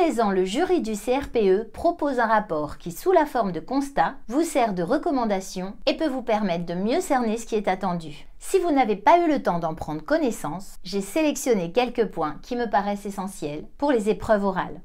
les ans, le jury du CRPE propose un rapport qui, sous la forme de constat, vous sert de recommandation et peut vous permettre de mieux cerner ce qui est attendu. Si vous n'avez pas eu le temps d'en prendre connaissance, j'ai sélectionné quelques points qui me paraissent essentiels pour les épreuves orales.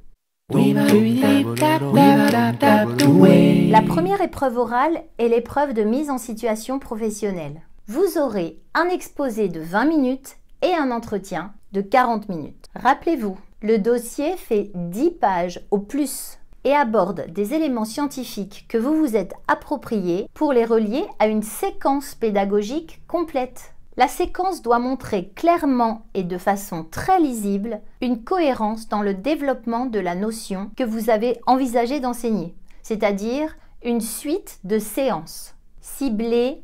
La première épreuve orale est l'épreuve de mise en situation professionnelle. Vous aurez un exposé de 20 minutes et un entretien de 40 minutes. Rappelez-vous, le dossier fait 10 pages au plus et aborde des éléments scientifiques que vous vous êtes appropriés pour les relier à une séquence pédagogique complète. La séquence doit montrer clairement et de façon très lisible une cohérence dans le développement de la notion que vous avez envisagé d'enseigner, c'est-à-dire une suite de séances. Cibler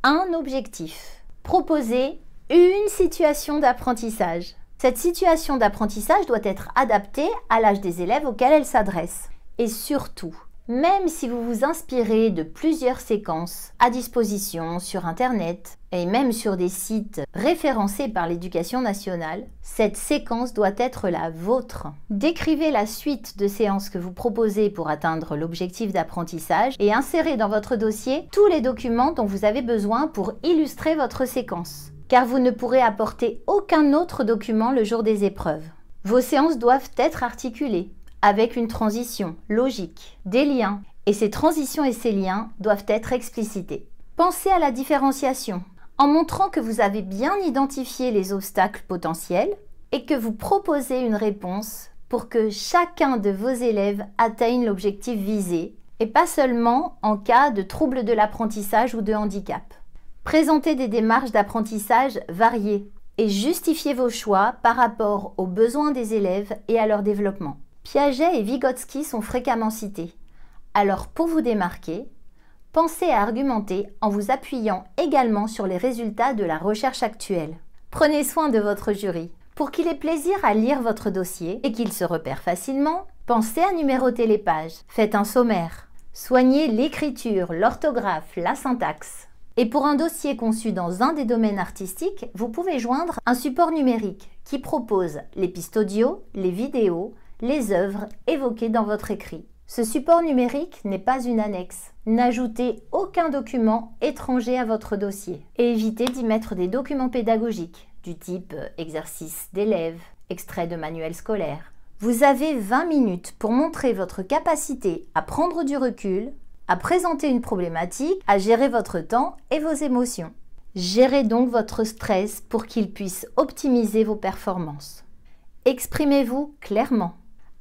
un objectif. Proposer une situation d'apprentissage. Cette situation d'apprentissage doit être adaptée à l'âge des élèves auxquels elle s'adresse. Et surtout, même si vous vous inspirez de plusieurs séquences à disposition sur Internet et même sur des sites référencés par l'Éducation nationale, cette séquence doit être la vôtre. Décrivez la suite de séances que vous proposez pour atteindre l'objectif d'apprentissage et insérez dans votre dossier tous les documents dont vous avez besoin pour illustrer votre séquence, car vous ne pourrez apporter aucun autre document le jour des épreuves. Vos séances doivent être articulées, avec une transition logique, des liens, et ces transitions et ces liens doivent être explicités. Pensez à la différenciation, en montrant que vous avez bien identifié les obstacles potentiels et que vous proposez une réponse pour que chacun de vos élèves atteigne l'objectif visé, et pas seulement en cas de trouble de l'apprentissage ou de handicap. Présentez des démarches d'apprentissage variées et justifiez vos choix par rapport aux besoins des élèves et à leur développement. Piaget et Vygotsky sont fréquemment cités. Alors pour vous démarquer, pensez à argumenter en vous appuyant également sur les résultats de la recherche actuelle. Prenez soin de votre jury. Pour qu'il ait plaisir à lire votre dossier et qu'il se repère facilement, pensez à numéroter les pages. Faites un sommaire. Soignez l'écriture, l'orthographe, la syntaxe. Et pour un dossier conçu dans un des domaines artistiques, vous pouvez joindre un support numérique qui propose les pistes audio, les vidéos, les œuvres évoquées dans votre écrit. Ce support numérique n'est pas une annexe. N'ajoutez aucun document étranger à votre dossier et évitez d'y mettre des documents pédagogiques du type exercice d'élèves, extrait de manuel scolaire. Vous avez 20 minutes pour montrer votre capacité à prendre du recul, à présenter une problématique, à gérer votre temps et vos émotions. Gérez donc votre stress pour qu'il puisse optimiser vos performances. Exprimez-vous clairement,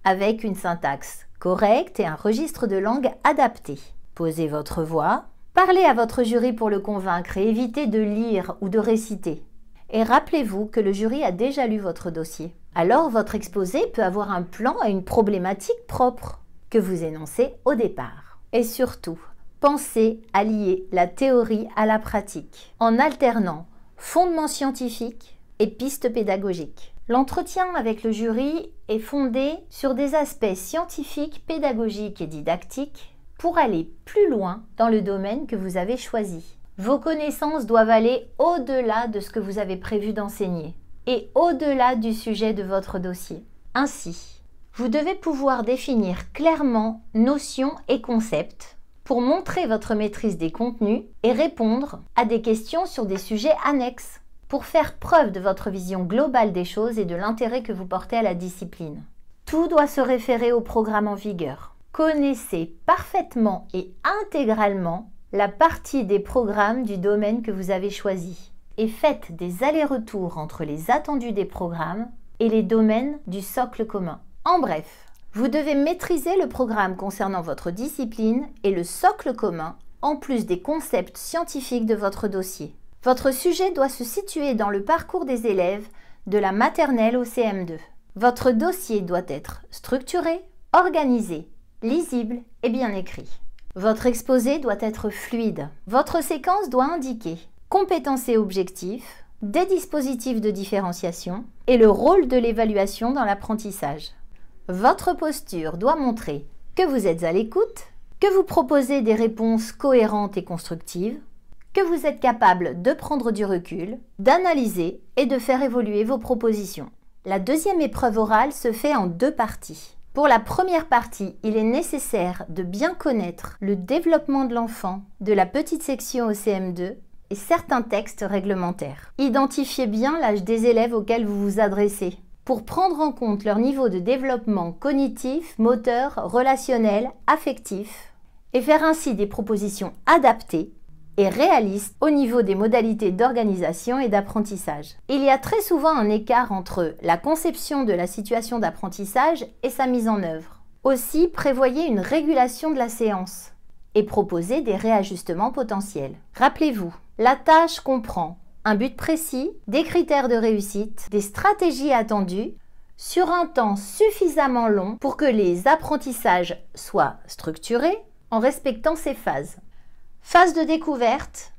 avec une syntaxe correcte et un registre de langue adapté. Posez votre voix, parlez à votre jury pour le convaincre et évitez de lire ou de réciter. Et rappelez-vous que le jury a déjà lu votre dossier. Alors votre exposé peut avoir un plan et une problématique propre que vous énoncez au départ. Et surtout, pensez à lier la théorie à la pratique en alternant fondements scientifiques et pistes pédagogiques. L'entretien avec le jury est fondé sur des aspects scientifiques, pédagogiques et didactiques pour aller plus loin dans le domaine que vous avez choisi. Vos connaissances doivent aller au-delà de ce que vous avez prévu d'enseigner et au-delà du sujet de votre dossier. Ainsi, vous devez pouvoir définir clairement notions et concepts pour montrer votre maîtrise des contenus et répondre à des questions sur des sujets annexes, pour faire preuve de votre vision globale des choses et de l'intérêt que vous portez à la discipline. Tout doit se référer au programme en vigueur. Connaissez parfaitement et intégralement la partie des programmes du domaine que vous avez choisi et faites des allers-retours entre les attendus des programmes et les domaines du socle commun. En bref, vous devez maîtriser le programme concernant votre discipline et le socle commun, en plus des concepts scientifiques de votre dossier. Votre sujet doit se situer dans le parcours des élèves de la maternelle au CM2. Votre dossier doit être structuré, organisé, lisible et bien écrit. Votre exposé doit être fluide. Votre séquence doit indiquer compétences et objectifs, des dispositifs de différenciation et le rôle de l'évaluation dans l'apprentissage. Votre posture doit montrer que vous êtes à l'écoute, que vous proposez des réponses cohérentes et constructives, que vous êtes capable de prendre du recul, d'analyser et de faire évoluer vos propositions. La deuxième épreuve orale se fait en 2 parties. Pour la première partie, il est nécessaire de bien connaître le développement de l'enfant, de la petite section au CM2 et certains textes réglementaires. Identifiez bien l'âge des élèves auxquels vous vous adressez pour prendre en compte leur niveau de développement cognitif, moteur, relationnel, affectif et faire ainsi des propositions adaptées et réaliste au niveau des modalités d'organisation et d'apprentissage. Il y a très souvent un écart entre la conception de la situation d'apprentissage et sa mise en œuvre. Aussi, prévoyez une régulation de la séance et proposez des réajustements potentiels. Rappelez-vous, la tâche comprend un but précis, des critères de réussite, des stratégies attendues sur un temps suffisamment long pour que les apprentissages soient structurés en respectant ces phases. Phase de découverte,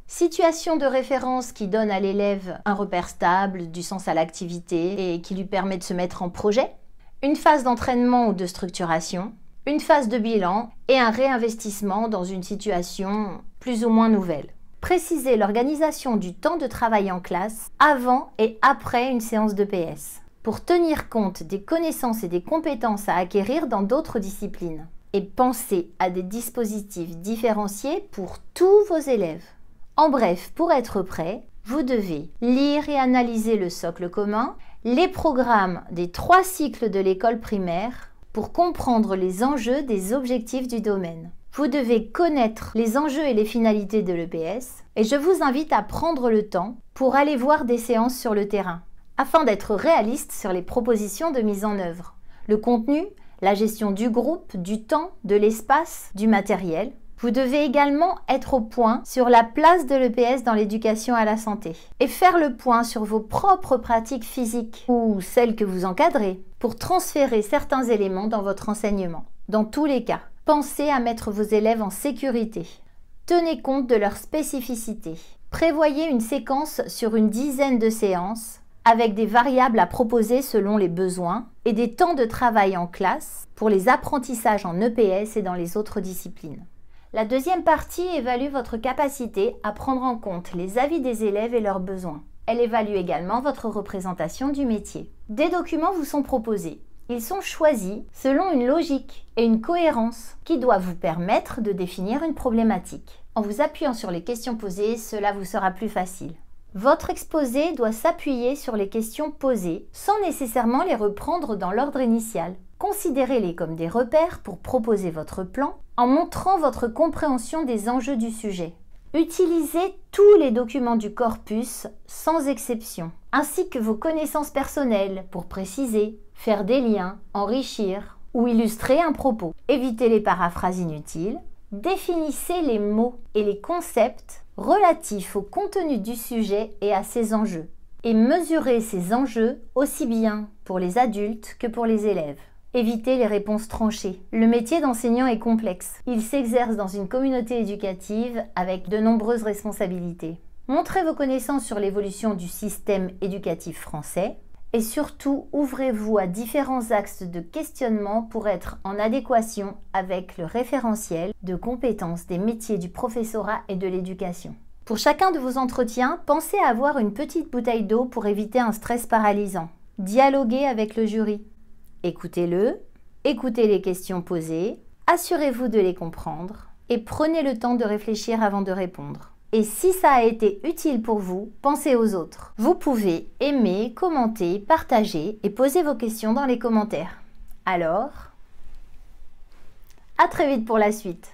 situation de référence qui donne à l'élève un repère stable, du sens à l'activité et qui lui permet de se mettre en projet. Une phase d'entraînement ou de structuration, une phase de bilan et un réinvestissement dans une situation plus ou moins nouvelle. Précisez l'organisation du temps de travail en classe avant et après une séance d'EPS pour tenir compte des connaissances et des compétences à acquérir dans d'autres disciplines. Et pensez à des dispositifs différenciés pour tous vos élèves. En bref, pour être prêt, vous devez lire et analyser le socle commun, les programmes des 3 cycles de l'école primaire pour comprendre les enjeux des objectifs du domaine. Vous devez connaître les enjeux et les finalités de l'EPS et je vous invite à prendre le temps pour aller voir des séances sur le terrain afin d'être réaliste sur les propositions de mise en œuvre. Le contenu, la gestion du groupe, du temps, de l'espace, du matériel. Vous devez également être au point sur la place de l'EPS dans l'éducation à la santé et faire le point sur vos propres pratiques physiques ou celles que vous encadrez pour transférer certains éléments dans votre enseignement. Dans tous les cas, pensez à mettre vos élèves en sécurité. Tenez compte de leurs spécificités. Prévoyez une séquence sur une dizaine de séances avec des variables à proposer selon les besoins et des temps de travail en classe pour les apprentissages en EPS et dans les autres disciplines. La deuxième partie évalue votre capacité à prendre en compte les avis des élèves et leurs besoins. Elle évalue également votre représentation du métier. Des documents vous sont proposés. Ils sont choisis selon une logique et une cohérence qui doivent vous permettre de définir une problématique. En vous appuyant sur les questions posées, cela vous sera plus facile. Votre exposé doit s'appuyer sur les questions posées sans nécessairement les reprendre dans l'ordre initial. Considérez-les comme des repères pour proposer votre plan en montrant votre compréhension des enjeux du sujet. Utilisez tous les documents du corpus sans exception, ainsi que vos connaissances personnelles pour préciser, faire des liens, enrichir ou illustrer un propos. Évitez les paraphrases inutiles. Définissez les mots et les concepts relatifs au contenu du sujet et à ses enjeux. Et mesurez ces enjeux aussi bien pour les adultes que pour les élèves. Évitez les réponses tranchées. Le métier d'enseignant est complexe. Il s'exerce dans une communauté éducative avec de nombreuses responsabilités. Montrez vos connaissances sur l'évolution du système éducatif français. Et surtout, ouvrez-vous à différents axes de questionnement pour être en adéquation avec le référentiel de compétences des métiers du professorat et de l'éducation. Pour chacun de vos entretiens, pensez à avoir une petite bouteille d'eau pour éviter un stress paralysant. Dialoguez avec le jury. Écoutez-le, écoutez les questions posées, assurez-vous de les comprendre et prenez le temps de réfléchir avant de répondre. Et si ça a été utile pour vous, pensez aux autres. Vous pouvez aimer, commenter, partager et poser vos questions dans les commentaires. Alors, à très vite pour la suite.